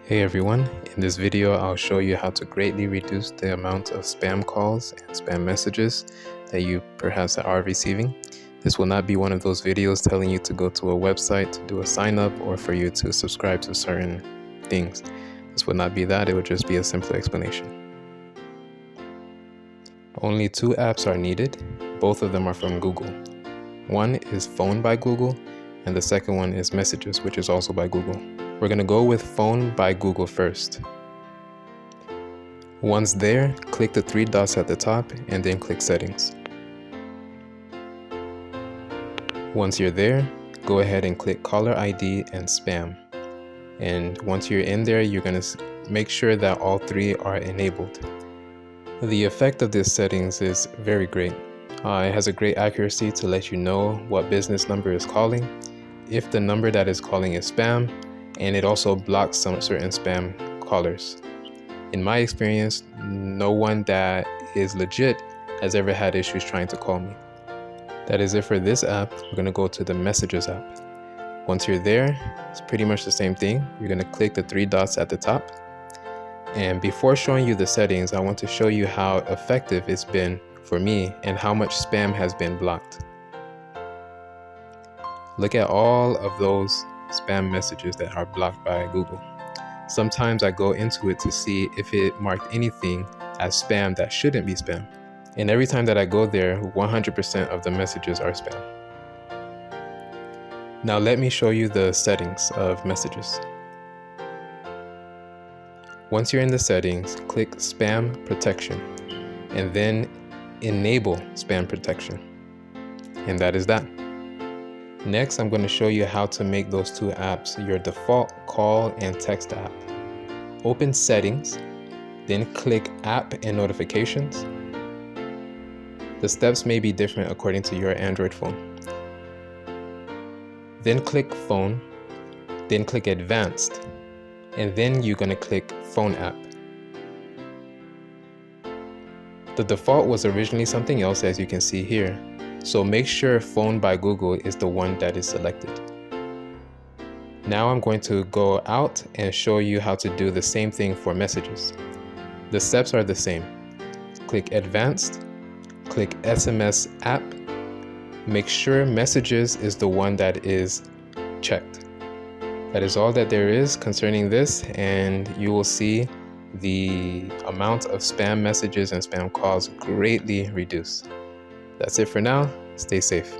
Hey everyone, in this video I'll show you how to greatly reduce the amount of spam calls and spam messages that you perhaps are receiving. This will not be one of those videos telling you to go to a website to do a sign up or for you to subscribe to certain things. This would not be that, it would just be a simple explanation. Only two apps are needed, both of them are from Google. One is Phone by Google and the second one is Messages, which is also by Google. We're going to go with Phone by Google first. Once there, click the three dots at the top and then click Settings. Once you're there, go ahead and click Caller ID and Spam. And once you're in there, you're going to make sure that all three are enabled. The effect of this settings is very great. It has a great accuracy to let you know what business number is calling, if the number that is calling is spam, and it also blocks some certain spam callers. In my experience, no one that is legit has ever had issues trying to call me. That is it for this app. We're going to go to the Messages app. Once you're there, it's pretty much the same thing. You're going to click the three dots at the top. And before showing you the settings, I want to show you how effective it's been for me and how much spam has been blocked. Look at all of those spam messages that are blocked by Google. Sometimes I go into it to see if it marked anything as spam that shouldn't be spam. And every time that I go there, 100% of the messages are spam. Now let me show you the settings of Messages. Once you're in the settings, click Spam Protection and then enable spam protection. And that is that. Next, I'm going to show you how to make those two apps your default call and text app. Open Settings, then click App and Notifications. The steps may be different according to your Android phone. Then click Phone, then click Advanced, and then you're going to click Phone app. The default was originally something else, as you can see here, so make sure Phone by Google is the one that is selected. Now I'm going to go out and show you how to do the same thing for Messages. The steps are the same. Click Advanced, click SMS app, make sure Messages is the one that is checked. That is all that there is concerning this, and you will see the amount of spam messages and spam calls greatly reduce. That's it for now. Stay safe.